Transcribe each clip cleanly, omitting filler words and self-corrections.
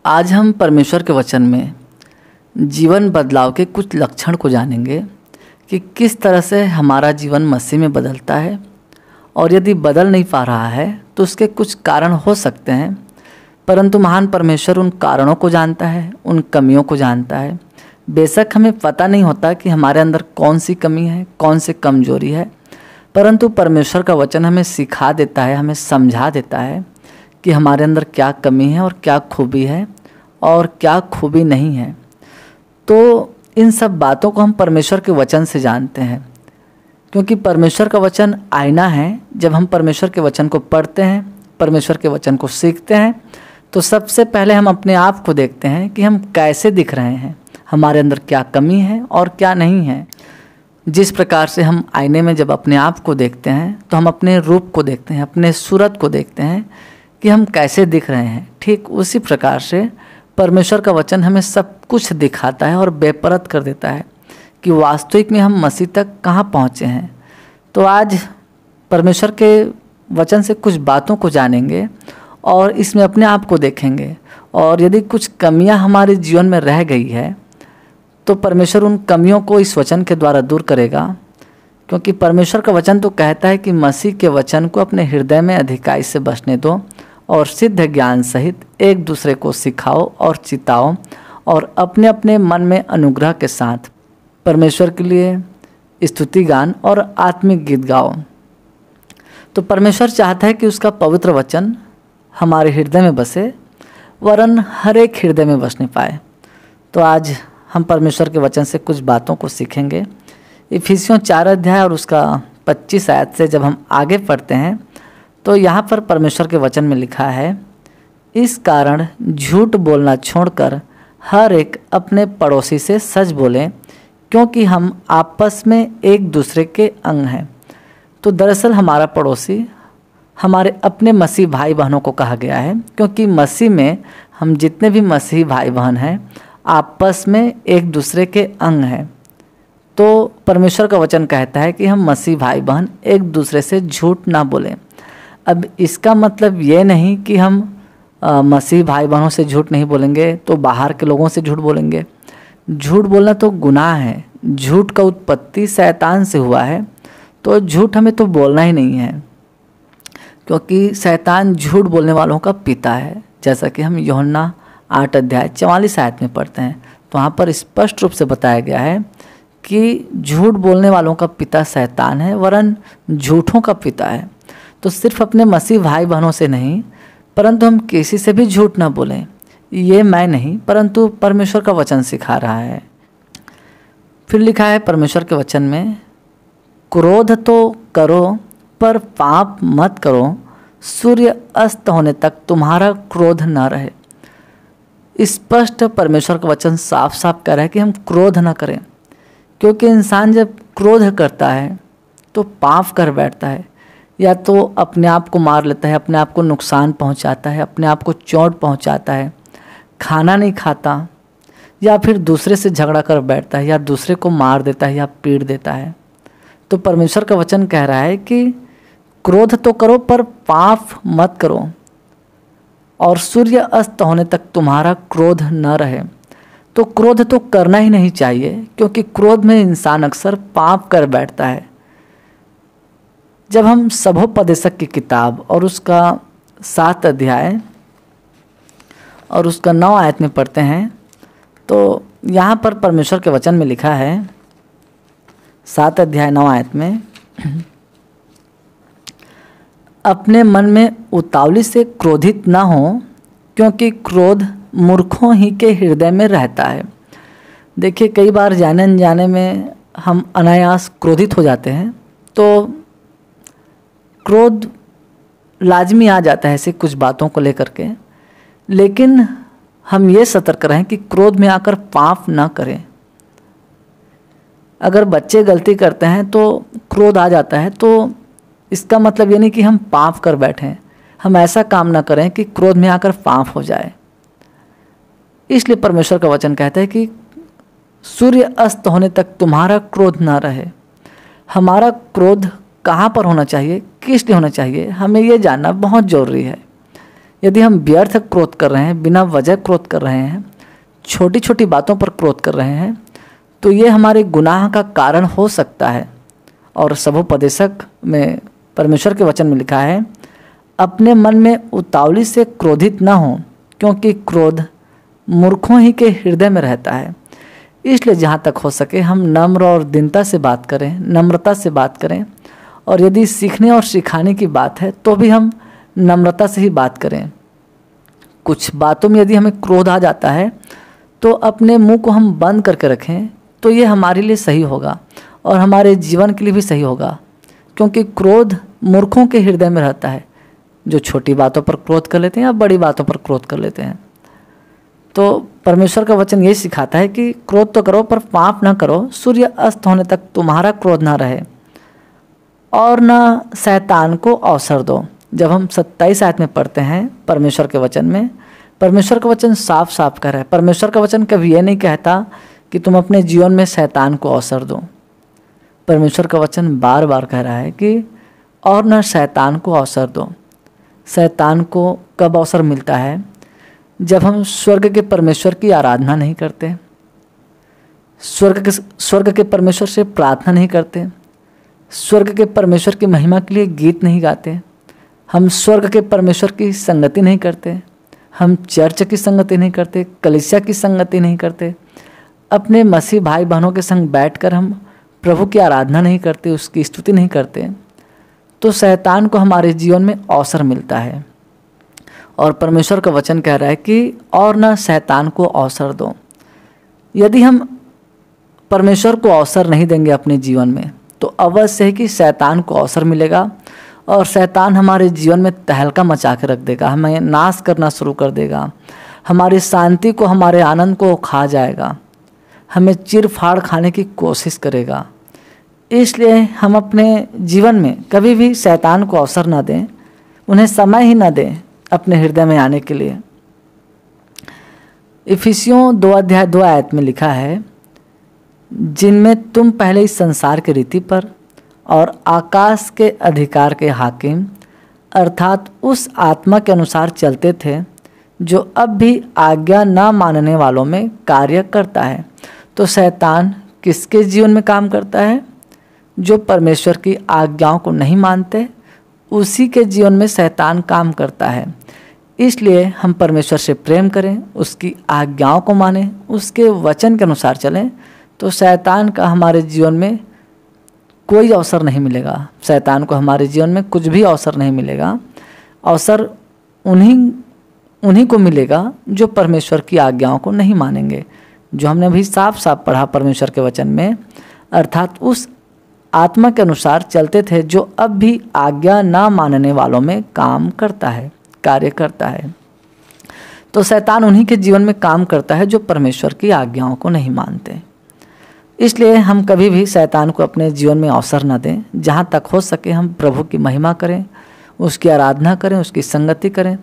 आज हम परमेश्वर के वचन में जीवन बदलाव के कुछ लक्षण को जानेंगे कि किस तरह से हमारा जीवन मसीह में बदलता है, और यदि बदल नहीं पा रहा है तो उसके कुछ कारण हो सकते हैं, परंतु महान परमेश्वर उन कारणों को जानता है, उन कमियों को जानता है। बेशक हमें पता नहीं होता कि हमारे अंदर कौन सी कमी है, कौन सी कमजोरी है, परंतु परमेश्वर का वचन हमें सिखा देता है, हमें समझा देता है कि हमारे अंदर क्या कमी है और क्या खूबी है और क्या खूबी नहीं है। तो इन सब बातों को हम परमेश्वर के वचन से जानते हैं, क्योंकि परमेश्वर का वचन आईना है। जब हम परमेश्वर के वचन को पढ़ते हैं, परमेश्वर के वचन को सीखते हैं, तो सबसे पहले हम अपने आप को देखते हैं कि हम कैसे दिख रहे हैं, हमारे अंदर क्या कमी है और क्या नहीं है। जिस प्रकार से हम आईने में जब अपने आप को देखते हैं तो हम अपने रूप को देखते हैं, अपने सूरत को देखते हैं कि हम कैसे दिख रहे हैं। ठीक उसी प्रकार से परमेश्वर का वचन हमें सब कुछ दिखाता है और बेपरत कर देता है कि वास्तविक में हम मसीह तक कहाँ पहुँचे हैं। तो आज परमेश्वर के वचन से कुछ बातों को जानेंगे और इसमें अपने आप को देखेंगे, और यदि कुछ कमियां हमारे जीवन में रह गई है तो परमेश्वर उन कमियों को इस वचन के द्वारा दूर करेगा। क्योंकि परमेश्वर का वचन तो कहता है कि मसीह के वचन को अपने हृदय में अधिकाई से बसने दो और सिद्ध ज्ञान सहित एक दूसरे को सिखाओ और चिताओ, और अपने अपने मन में अनुग्रह के साथ परमेश्वर के लिए स्तुति गान और आत्मिक गीत गाओ। तो परमेश्वर चाहता है कि उसका पवित्र वचन हमारे हृदय में बसे, वरन हर एक हृदय में बसने पाए। तो आज हम परमेश्वर के वचन से कुछ बातों को सीखेंगे। इफिसियों 4 अध्याय और उसका 25 आयत से जब हम आगे पढ़ते हैं तो यहाँ पर परमेश्वर के वचन में लिखा है, इस कारण झूठ बोलना छोड़कर हर एक अपने पड़ोसी से सच बोलें, क्योंकि हम आपस में एक दूसरे के अंग हैं। तो दरअसल हमारा पड़ोसी हमारे अपने मसीह भाई बहनों को कहा गया है, क्योंकि मसीह में हम जितने भी मसीही भाई बहन हैं आपस में एक दूसरे के अंग हैं। तो परमेश्वर का वचन कहता है कि हम मसीह भाई बहन एक दूसरे से झूठ ना बोलें। अब इसका मतलब ये नहीं कि हम मसीह भाई बहनों से झूठ नहीं बोलेंगे तो बाहर के लोगों से झूठ बोलेंगे। झूठ बोलना तो गुनाह है। झूठ का उत्पत्ति शैतान से हुआ है, तो झूठ हमें तो बोलना ही नहीं है, क्योंकि शैतान झूठ बोलने वालों का पिता है। जैसा कि हम यूहन्ना 8 अध्याय 44 आयत में पढ़ते हैं, तो वहाँ पर स्पष्ट रूप से बताया गया है कि झूठ बोलने वालों का पिता शैतान है, वरन झूठों का पिता है। तो सिर्फ अपने मसीह भाई बहनों से नहीं, परंतु हम किसी से भी झूठ ना बोलें। ये मैं नहीं, परंतु परमेश्वर का वचन सिखा रहा है। फिर लिखा है परमेश्वर के वचन में, क्रोध तो करो पर पाप मत करो, सूर्य अस्त होने तक तुम्हारा क्रोध न रहे। स्पष्ट परमेश्वर का वचन साफ साफ कह रहा है कि हम क्रोध न करें, क्योंकि इंसान जब क्रोध करता है तो पाप कर बैठता है, या तो अपने आप को मार लेता है, अपने आप को नुकसान पहुंचाता है, अपने आप को चोट पहुंचाता है, खाना नहीं खाता, या फिर दूसरे से झगड़ा कर बैठता है, या दूसरे को मार देता है या पीट देता है। तो परमेश्वर का वचन कह रहा है कि क्रोध तो करो पर पाप मत करो, और सूर्य अस्त होने तक तुम्हारा क्रोध न रहे। तो क्रोध तो करना ही नहीं चाहिए, क्योंकि क्रोध में इंसान अक्सर पाप कर बैठता है। जब हम सभोपदेशक की किताब और उसका 7 अध्याय और उसका 9 आयत में पढ़ते हैं, तो यहाँ पर परमेश्वर के वचन में लिखा है 7 अध्याय 9 आयत में, अपने मन में उतावली से क्रोधित ना हो, क्योंकि क्रोध मूर्खों ही के हृदय में रहता है। देखिए, कई बार जाने अनजाने में हम अनायास क्रोधित हो जाते हैं, तो क्रोध लाजमी आ जाता है ऐसे कुछ बातों को लेकर के। लेकिन हम ये सतर्क रहें कि क्रोध में आकर पाप ना करें। अगर बच्चे गलती करते हैं तो क्रोध आ जाता है, तो इसका मतलब ये नहीं कि हम पाप कर बैठें। हम ऐसा काम ना करें कि क्रोध में आकर पाप हो जाए। इसलिए परमेश्वर का वचन कहता है कि सूर्य अस्त होने तक तुम्हारा क्रोध ना रहे। हमारा क्रोध कहाँ पर होना चाहिए, किस लिए होना चाहिए, हमें ये जानना बहुत ज़रूरी है। यदि हम व्यर्थ क्रोध कर रहे हैं, बिना वजह क्रोध कर रहे हैं, छोटी छोटी बातों पर क्रोध कर रहे हैं, तो ये हमारे गुनाह का कारण हो सकता है। और सबोपदेशक में परमेश्वर के वचन में लिखा है, अपने मन में उतावली से क्रोधित न हो, क्योंकि क्रोध मूर्खों ही के हृदय में रहता है। इसलिए जहाँ तक हो सके हम नम्र और दीनता से बात करें, नम्रता से बात करें। और यदि सीखने और सिखाने की बात है तो भी हम नम्रता से ही बात करें। कुछ बातों में यदि हमें क्रोध आ जाता है तो अपने मुंह को हम बंद करके रखें, तो ये हमारे लिए सही होगा और हमारे जीवन के लिए भी सही होगा। क्योंकि क्रोध मूर्खों के हृदय में रहता है, जो छोटी बातों पर क्रोध कर लेते हैं या बड़ी बातों पर क्रोध कर लेते हैं। तो परमेश्वर का वचन ये सिखाता है कि क्रोध तो करो पर पाप ना करो, सूर्य अस्त होने तक तुम्हारा क्रोध ना रहे और न शैतान को अवसर दो। जब हम 27 आयत में पढ़ते हैं परमेश्वर के वचन में, परमेश्वर का वचन साफ साफ कह रहा है। परमेश्वर का वचन कभी ये नहीं कहता कि तुम अपने जीवन में शैतान को अवसर दो। परमेश्वर का वचन बार बार कह रहा है कि और न शैतान को अवसर दो। शैतान को कब अवसर मिलता है? जब हम स्वर्ग के परमेश्वर की आराधना नहीं करते, स्वर्ग के परमेश्वर से प्रार्थना नहीं करते, स्वर्ग के परमेश्वर की महिमा के लिए गीत नहीं गाते, हम स्वर्ग के परमेश्वर की संगति नहीं करते, हम चर्च की संगति नहीं करते, कलीसिया की संगति नहीं करते, अपने मसीह भाई बहनों के संग बैठकर हम प्रभु की आराधना नहीं करते, उसकी स्तुति नहीं करते, तो शैतान को हमारे जीवन में अवसर मिलता है। और परमेश्वर का वचन कह रहा है कि और न शैतान को अवसर दो। यदि हम परमेश्वर को अवसर नहीं देंगे अपने जीवन में, तो अवश्य है कि शैतान को अवसर मिलेगा और शैतान हमारे जीवन में तहलका मचा के रख देगा, हमें नाश करना शुरू कर देगा, हमारी शांति को, हमारे आनंद को खा जाएगा, हमें चिर फाड़ खाने की कोशिश करेगा। इसलिए हम अपने जीवन में कभी भी शैतान को अवसर ना दें, उन्हें समय ही ना दें अपने हृदय में आने के लिए। इफिसियों 2 अध्याय 2 आयत में लिखा है, जिनमें तुम पहले इस संसार की रीति पर और आकाश के अधिकार के हाकिम अर्थात उस आत्मा के अनुसार चलते थे, जो अब भी आज्ञा न मानने वालों में कार्य करता है। तो शैतान किसके जीवन में काम करता है? जो परमेश्वर की आज्ञाओं को नहीं मानते, उसी के जीवन में शैतान काम करता है। इसलिए हम परमेश्वर से प्रेम करें, उसकी आज्ञाओं को मानें, उसके वचन के अनुसार चलें, तो शैतान का हमारे जीवन में कोई अवसर नहीं मिलेगा। शैतान को हमारे जीवन में कुछ भी अवसर नहीं मिलेगा। अवसर उन्हीं को मिलेगा जो परमेश्वर की आज्ञाओं को नहीं मानेंगे, जो हमने अभी साफ साफ पढ़ा परमेश्वर के वचन में, अर्थात उस आत्मा के अनुसार चलते थे, जो अब भी आज्ञा ना मानने वालों में काम करता है, कार्य करता है। तो शैतान उन्हीं के जीवन में काम करता है जो परमेश्वर की आज्ञाओं को नहीं मानते। इसलिए हम कभी भी शैतान को अपने जीवन में अवसर न दें। जहाँ तक हो सके हम प्रभु की महिमा करें, उसकी आराधना करें, उसकी संगति करें,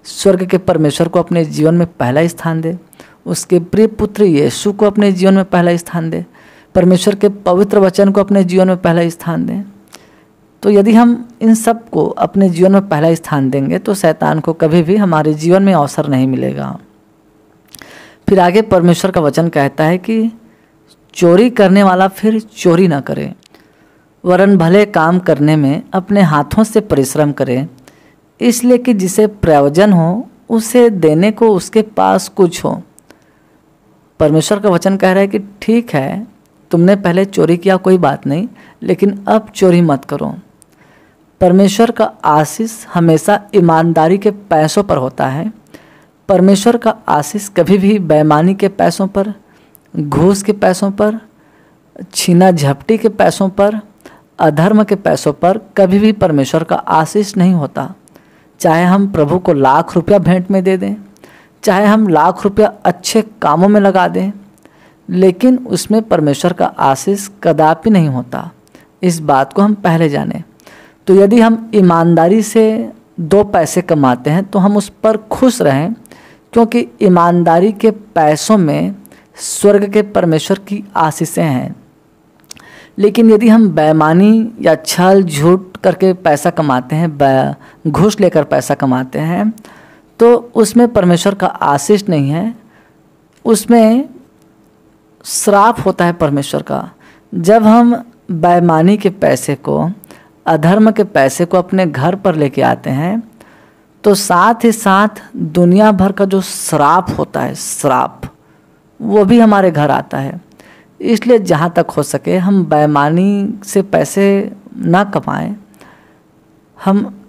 स्वर्ग के परमेश्वर को अपने जीवन में पहला स्थान दें, उसके प्रिय पुत्र यीशु को अपने जीवन में पहला स्थान दें, परमेश्वर के पवित्र वचन को अपने जीवन में पहला स्थान दें। तो यदि हम इन सब को अपने जीवन में पहला स्थान देंगे तो शैतान को कभी भी हमारे जीवन में अवसर नहीं मिलेगा। फिर आगे परमेश्वर का वचन कहता है कि चोरी करने वाला फिर चोरी ना करे, वरन भले काम करने में अपने हाथों से परिश्रम करे, इसलिए कि जिसे प्रयोजन हो उसे देने को उसके पास कुछ हो। परमेश्वर का वचन कह रहा है कि ठीक है, तुमने पहले चोरी किया, कोई बात नहीं, लेकिन अब चोरी मत करो। परमेश्वर का आशीष हमेशा ईमानदारी के पैसों पर होता है। परमेश्वर का आशीष कभी भी बेईमानी के पैसों पर, घूस के पैसों पर, छीना झपटी के पैसों पर, अधर्म के पैसों पर कभी भी परमेश्वर का आशीष नहीं होता। चाहे हम प्रभु को लाख रुपया भेंट में दे दें, चाहे हम लाख रुपया अच्छे कामों में लगा दें, लेकिन उसमें परमेश्वर का आशीष कदापि नहीं होता। इस बात को हम पहले जानें। तो यदि हम ईमानदारी से 2 पैसे कमाते हैं तो हम उस पर खुश रहें, क्योंकि ईमानदारी के पैसों में स्वर्ग के परमेश्वर की आशीषें हैं। लेकिन यदि हम बेईमानी या छल झूठ करके पैसा कमाते हैं, घूस लेकर पैसा कमाते हैं, तो उसमें परमेश्वर का आशीष नहीं है, उसमें श्राप होता है परमेश्वर का। जब हम बेईमानी के पैसे को, अधर्म के पैसे को अपने घर पर लेके आते हैं, तो साथ ही साथ दुनिया भर का जो श्राप होता है, श्राप, वो भी हमारे घर आता है। इसलिए जहाँ तक हो सके हम बेईमानी से पैसे ना कमाएं, हम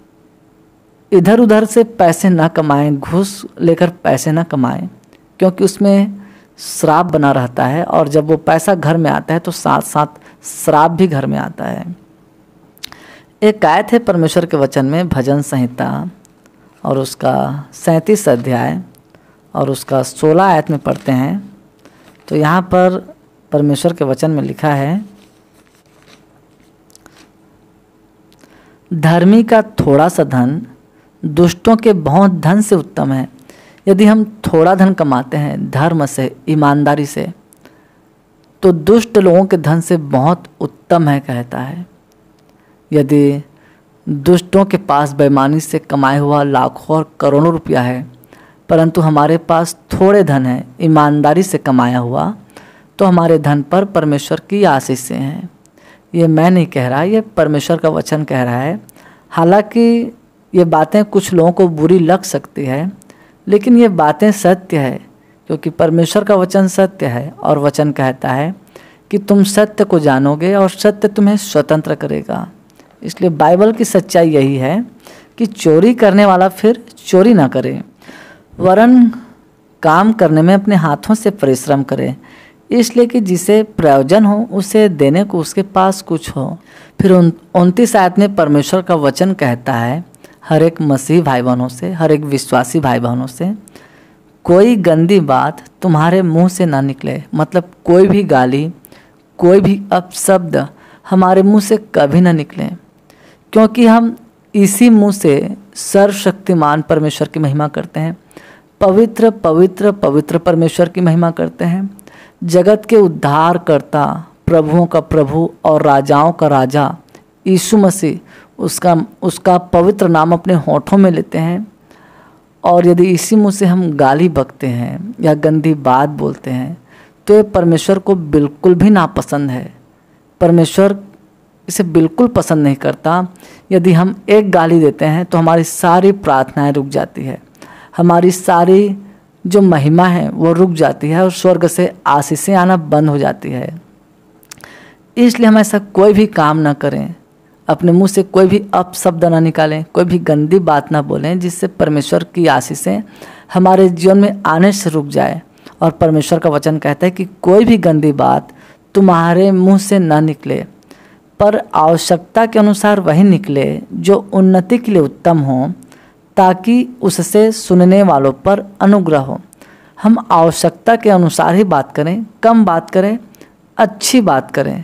इधर उधर से पैसे ना कमाएं, घूस लेकर पैसे ना कमाएं, क्योंकि उसमें श्राप बना रहता है। और जब वो पैसा घर में आता है तो साथ साथ श्राप भी घर में आता है। एक आयत है परमेश्वर के वचन में, भजन संहिता और उसका 37 अध्याय और उसका 16 आयत में पढ़ते हैं। तो यहाँ पर परमेश्वर के वचन में लिखा है, धर्मी का थोड़ा सा धन दुष्टों के बहुत धन से उत्तम है। यदि हम थोड़ा धन कमाते हैं धर्म से, ईमानदारी से, तो दुष्ट लोगों के धन से बहुत उत्तम है कहता है। यदि दुष्टों के पास बेईमानी से कमाया हुआ लाखों और करोड़ों रुपया है, परंतु हमारे पास थोड़े धन है ईमानदारी से कमाया हुआ, तो हमारे धन पर परमेश्वर की आशीषें हैं। ये मैं नहीं कह रहा, ये परमेश्वर का वचन कह रहा है। हालांकि ये बातें कुछ लोगों को बुरी लग सकती है, लेकिन ये बातें सत्य है, क्योंकि परमेश्वर का वचन सत्य है। और वचन कहता है कि तुम सत्य को जानोगे और सत्य तुम्हें स्वतंत्र करेगा। इसलिए बाइबल की सच्चाई यही है कि चोरी करने वाला फिर चोरी ना करे, वरन काम करने में अपने हाथों से परिश्रम करे, इसलिए कि जिसे प्रयोजन हो उसे देने को उसके पास कुछ हो। फिर 29 आयत में परमेश्वर का वचन कहता है, हर एक मसीह भाई बहनों से, हर एक विश्वासी भाई बहनों से, कोई गंदी बात तुम्हारे मुंह से ना निकले। मतलब कोई भी गाली, कोई भी अपशब्द हमारे मुंह से कभी ना निकले, क्योंकि हम इसी मुंह से सर्वशक्तिमान परमेश्वर की महिमा करते हैं, पवित्र पवित्र पवित्र परमेश्वर की महिमा करते हैं, जगत के उद्धार करता, प्रभुओं का प्रभु और राजाओं का राजा यीशु मसीह, उसका पवित्र नाम अपने होठों में लेते हैं। और यदि इसी मुंह से हम गाली बकते हैं या गंदी बात बोलते हैं, तो ये परमेश्वर को बिल्कुल भी नापसंद है। परमेश्वर इसे बिल्कुल पसंद नहीं करता। यदि हम एक गाली देते हैं तो हमारी सारी प्रार्थनाएं रुक जाती है, हमारी सारी जो महिमा है वो रुक जाती है और स्वर्ग से आशीषें आना बंद हो जाती है। इसलिए हम ऐसा कोई भी काम ना करें, अपने मुंह से कोई भी अपशब्द ना निकालें, कोई भी गंदी बात ना बोलें, जिससे परमेश्वर की आशीषें हमारे जीवन में आने से रुक जाए। और परमेश्वर का वचन कहता है कि कोई भी गंदी बात तुम्हारे मुंह से ना निकले, पर आवश्यकता के अनुसार वही निकले जो उन्नति के लिए उत्तम हो, ताकि उससे सुनने वालों पर अनुग्रह हो। हम आवश्यकता के अनुसार ही बात करें, कम बात करें, अच्छी बात करें,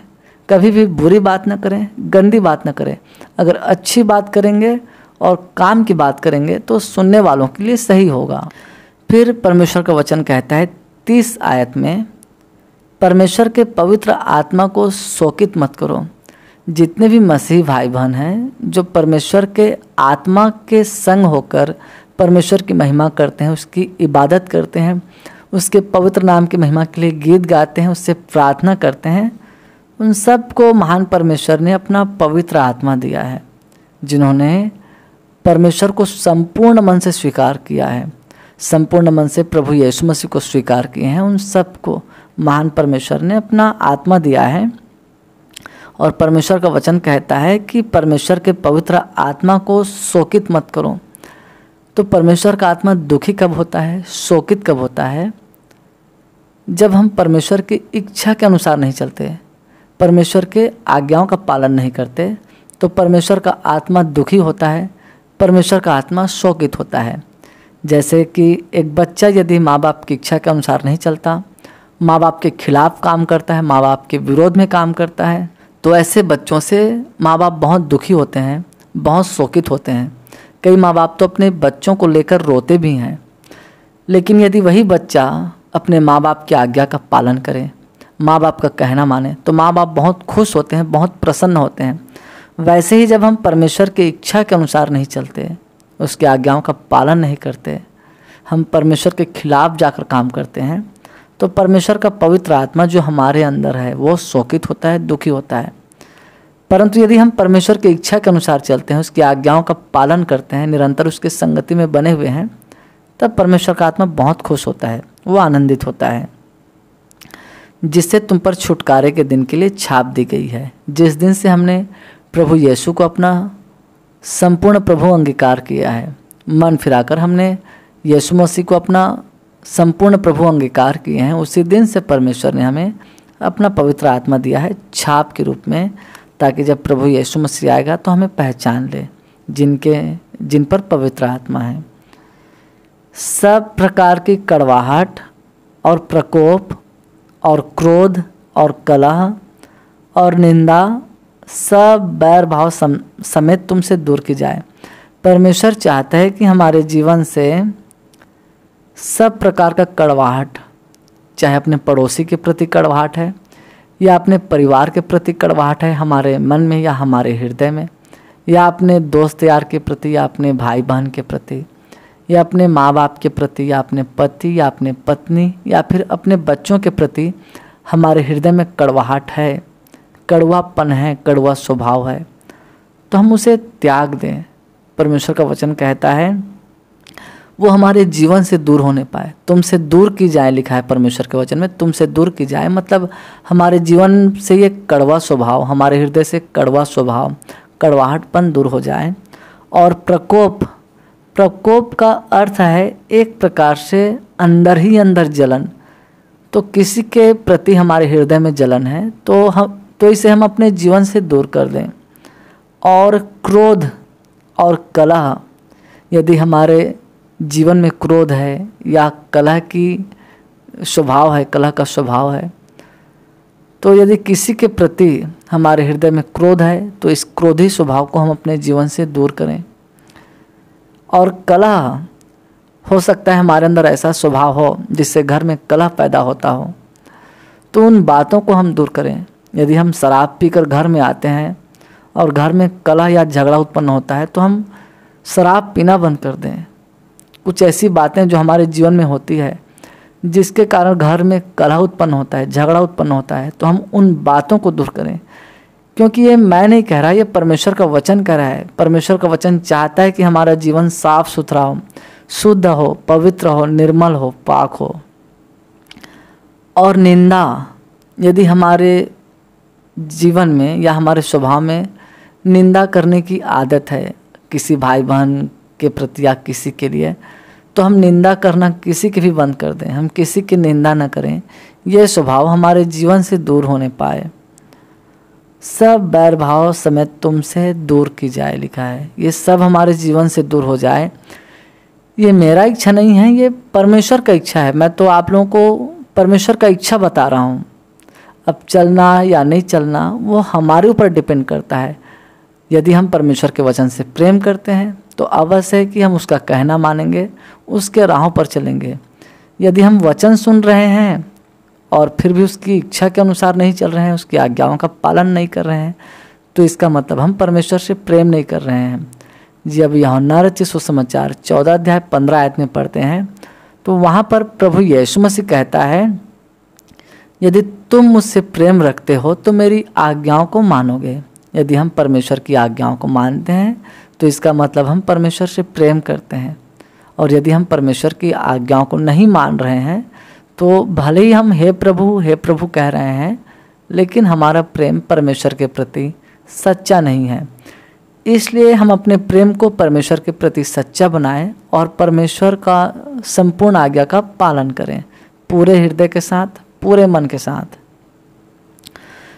कभी भी बुरी बात ना करें, गंदी बात ना करें। अगर अच्छी बात करेंगे और काम की बात करेंगे तो सुनने वालों के लिए सही होगा। फिर परमेश्वर का वचन कहता है 30 आयत में, परमेश्वर के पवित्र आत्मा को शोकित मत करो। जितने भी मसीह भाई बहन हैं जो परमेश्वर के आत्मा के संग होकर परमेश्वर की महिमा करते हैं, उसकी इबादत करते हैं, उसके पवित्र नाम की महिमा के लिए गीत गाते हैं, उससे प्रार्थना करते हैं, उन सब को महान परमेश्वर ने अपना पवित्र आत्मा दिया है। जिन्होंने परमेश्वर को संपूर्ण मन से स्वीकार किया है, संपूर्ण मन से प्रभु यीशु मसीह को स्वीकार किए हैं, उन सब को महान परमेश्वर ने अपना आत्मा दिया है। और परमेश्वर का वचन कहता है कि परमेश्वर के पवित्र आत्मा को शोकित मत करो। तो परमेश्वर का आत्मा दुखी कब होता है, शोकित कब होता है? जब हम परमेश्वर की इच्छा के अनुसार नहीं चलते, परमेश्वर के आज्ञाओं का पालन नहीं करते, तो परमेश्वर का आत्मा दुखी होता है, परमेश्वर का आत्मा शोकित होता है। जैसे कि एक बच्चा यदि माँ बाप की इच्छा के अनुसार नहीं चलता, माँ बाप के खिलाफ काम करता है, माँ बाप के विरोध में काम करता है, तो ऐसे बच्चों से माँ बाप बहुत दुखी होते हैं, बहुत शोकित होते हैं। कई माँ बाप तो अपने बच्चों को लेकर रोते भी हैं। लेकिन यदि वही बच्चा अपने माँ बाप की आज्ञा का पालन करे, माँ बाप का कहना माने, तो माँ बाप बहुत खुश होते हैं, बहुत प्रसन्न होते हैं। वैसे ही जब हम परमेश्वर की इच्छा के अनुसार नहीं चलते, उसके आज्ञाओं का पालन नहीं करते, हम परमेश्वर के खिलाफ जाकर काम करते हैं, तो परमेश्वर का पवित्र आत्मा जो हमारे अंदर है वो शोकित होता है, दुखी होता है। परंतु यदि हम परमेश्वर की इच्छा के अनुसार चलते हैं, उसकी आज्ञाओं का पालन करते हैं, निरंतर उसके संगति में बने हुए हैं, तब परमेश्वर का आत्मा बहुत खुश होता है, वो आनंदित होता है, जिससे तुम पर छुटकारे के दिन के लिए छाप दी गई है। जिस दिन से हमने प्रभु यीशु को अपना संपूर्ण प्रभु अंगीकार किया है, मन फिराकर हमने यीशु मसीह को अपना संपूर्ण प्रभु अंगीकार किए हैं, उसी दिन से परमेश्वर ने हमें अपना पवित्र आत्मा दिया है छाप के रूप में, ताकि जब प्रभु यीशु मसीह आएगा तो हमें पहचान ले जिन पर पवित्र आत्मा है। सब प्रकार की कड़वाहट और प्रकोप और क्रोध और कलह और निंदा सब बैर भाव समेत तुमसे दूर की जाए। परमेश्वर चाहता है कि हमारे जीवन से सब प्रकार का कड़वाहट, चाहे अपने पड़ोसी के प्रति कड़वाहट है या अपने परिवार के प्रति कड़वाहट है हमारे मन में या हमारे हृदय में, या अपने दोस्त यार के प्रति या अपने भाई बहन के प्रति या अपने माँ बाप के प्रति या अपने पति या अपने पत्नी या फिर अपने बच्चों के प्रति हमारे हृदय में कड़वाहट है, कड़वापन है, कड़वा स्वभाव है, तो हम उसे त्याग दें। परमेश्वर का वचन कहता है वो हमारे जीवन से दूर होने पाए, तुमसे दूर की जाए, लिखा है परमेश्वर के वचन में, तुमसे दूर की जाए, मतलब हमारे जीवन से ये कड़वा स्वभाव, हमारे हृदय से कड़वा स्वभाव, कड़वाहटपन दूर हो जाए। और प्रकोप का अर्थ है एक प्रकार से अंदर ही अंदर जलन, तो किसी के प्रति हमारे हृदय में जलन है तो इसे हम अपने जीवन से दूर कर दें। और क्रोध और कलह, यदि हमारे जीवन में क्रोध है या कलह का स्वभाव है, तो यदि किसी के प्रति हमारे हृदय में क्रोध है तो इस क्रोधी स्वभाव को हम अपने जीवन से दूर करें। और कलह, हो सकता है हमारे अंदर ऐसा स्वभाव हो जिससे घर में कलह पैदा होता हो, तो उन बातों को हम दूर करें। यदि हम शराब पीकर घर में आते हैं और घर में कलह या झगड़ा उत्पन्न होता है तो हम शराब पीना बंद कर दें। कुछ ऐसी बातें जो हमारे जीवन में होती है जिसके कारण घर में कलह उत्पन्न होता है, झगड़ा उत्पन्न होता है, तो हम उन बातों को दूर करें। क्योंकि ये मैं नहीं कह रहा, ये परमेश्वर का वचन कह रहा है। परमेश्वर का वचन चाहता है कि हमारा जीवन साफ सुथरा हो, शुद्ध हो, पवित्र हो, निर्मल हो, पाक हो। और निंदा, यदि हमारे जीवन में या हमारे स्वभाव में निंदा करने की आदत है किसी भाई बहन के प्रति या किसी के लिए, तो हम निंदा करना किसी की भी बंद कर दें, हम किसी की निंदा न करें। ये स्वभाव हमारे जीवन से दूर होने पाए। सब बैर भाव समेत तुमसे दूर की जाए, लिखा है। ये सब हमारे जीवन से दूर हो जाए। ये मेरा इच्छा नहीं है, ये परमेश्वर का इच्छा है। मैं तो आप लोगों को परमेश्वर का इच्छा बता रहा हूँ। अब चलना या नहीं चलना वो हमारे ऊपर डिपेंड करता है। यदि हम परमेश्वर के वचन से प्रेम करते हैं तो अवश्य है कि हम उसका कहना मानेंगे, उसके राहों पर चलेंगे। यदि हम वचन सुन रहे हैं और फिर भी उसकी इच्छा के अनुसार नहीं चल रहे हैं, उसकी आज्ञाओं का पालन नहीं कर रहे हैं, तो इसका मतलब हम परमेश्वर से प्रेम नहीं कर रहे हैं। जी, अब यूहन्ना रचित सुसमाचार 14 अध्याय 15 आयत में पढ़ते हैं तो वहाँ पर प्रभु यीशु मसीह कहता है, यदि तुम मुझसे प्रेम रखते हो तो मेरी आज्ञाओं को मानोगे। यदि हम परमेश्वर की आज्ञाओं को मानते हैं तो इसका मतलब हम परमेश्वर से प्रेम करते हैं। और यदि हम परमेश्वर की आज्ञाओं को नहीं मान रहे हैं तो भले ही हम हे प्रभु कह रहे हैं, लेकिन हमारा प्रेम परमेश्वर के प्रति सच्चा नहीं है। इसलिए हम अपने प्रेम को परमेश्वर के प्रति सच्चा बनाएं और परमेश्वर का संपूर्ण आज्ञा का पालन करें, पूरे हृदय के साथ, पूरे मन के साथ।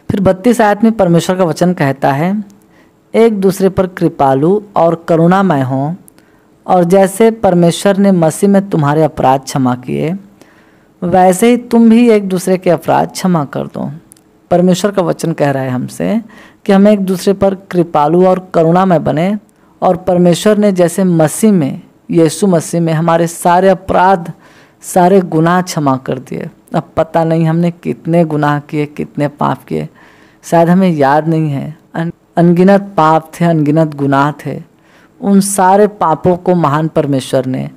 फिर 32 आयत में परमेश्वर का वचन कहता है, एक दूसरे पर कृपालु और करुणामय हों, और जैसे परमेश्वर ने मसीह में तुम्हारे अपराध क्षमा किए, वैसे ही तुम भी एक दूसरे के अपराध क्षमा कर दो। परमेश्वर का वचन कह रहा है हमसे कि हम एक दूसरे पर कृपालु और करुणामय बने, और परमेश्वर ने जैसे मसीह में, यीशु मसीह में हमारे सारे अपराध, सारे गुनाह क्षमा कर दिए। अब पता नहीं हमने कितने गुनाह किए, कितने पाप किए, शायद हमें याद नहीं है। अनगिनत पाप थे, अनगिनत गुनाह थे। उन सारे पापों को महान परमेश्वर ने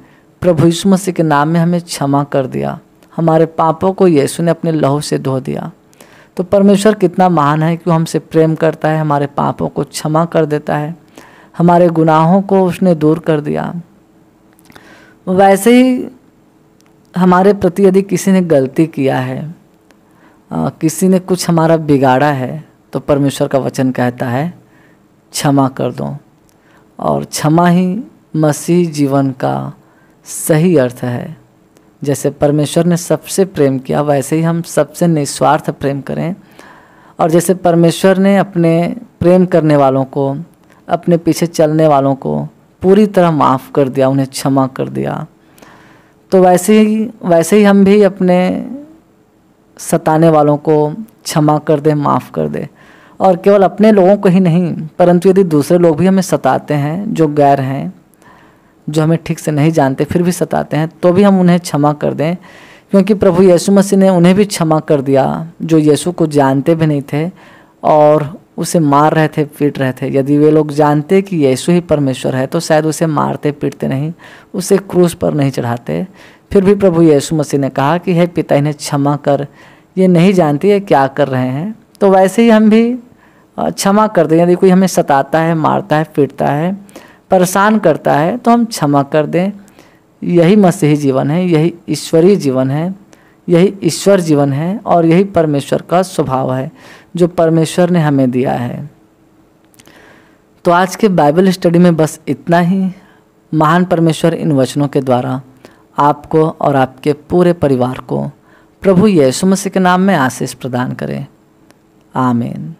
प्रभु यीशु मसीह के नाम में हमें क्षमा कर दिया, हमारे पापों को यीशु ने अपने लहू से धो दिया। तो परमेश्वर कितना महान है कि वो हमसे प्रेम करता है, हमारे पापों को क्षमा कर देता है, हमारे गुनाहों को उसने दूर कर दिया। वैसे ही हमारे प्रति यदि किसी ने गलती किया है, किसी ने कुछ हमारा बिगाड़ा है, तो परमेश्वर का वचन कहता है क्षमा कर दो। और क्षमा ही मसीह जीवन का सही अर्थ है। जैसे परमेश्वर ने सबसे प्रेम किया, वैसे ही हम सबसे निस्वार्थ प्रेम करें। और जैसे परमेश्वर ने अपने प्रेम करने वालों को, अपने पीछे चलने वालों को पूरी तरह माफ़ कर दिया, उन्हें क्षमा कर दिया, तो वैसे ही हम भी अपने सताने वालों को क्षमा कर दें, माफ़ कर दें। और केवल अपने लोगों को ही नहीं, परंतु यदि दूसरे लोग भी हमें सताते हैं, जो गैर हैं, जो हमें ठीक से नहीं जानते फिर भी सताते हैं, तो भी हम उन्हें क्षमा कर दें, क्योंकि प्रभु यीशु मसीह ने उन्हें भी क्षमा कर दिया जो यीशु को जानते भी नहीं थे और उसे मार रहे थे, पीट रहे थे। यदि वे लोग जानते कि यीशु ही परमेश्वर है तो शायद उसे मारते पीटते नहीं, उसे क्रूस पर नहीं चढ़ाते। फिर भी प्रभु यीशु मसीह ने कहा कि हे पिता, इन्हें क्षमा कर, ये नहीं जानती है क्या कर रहे हैं। तो वैसे ही हम भी क्षमा कर दें। यदि कोई हमें सताता है, मारता है, पीटता है, परेशान करता है, तो हम क्षमा कर दें। यही मसीही जीवन है, यही ईश्वरीय जीवन है, यही ईश्वर जीवन है और यही परमेश्वर का स्वभाव है जो परमेश्वर ने हमें दिया है। तो आज के बाइबल स्टडी में बस इतना ही। महान परमेश्वर इन वचनों के द्वारा आपको और आपके पूरे परिवार को प्रभु यीशु मसीह के नाम में आशीष प्रदान करें। आमीन।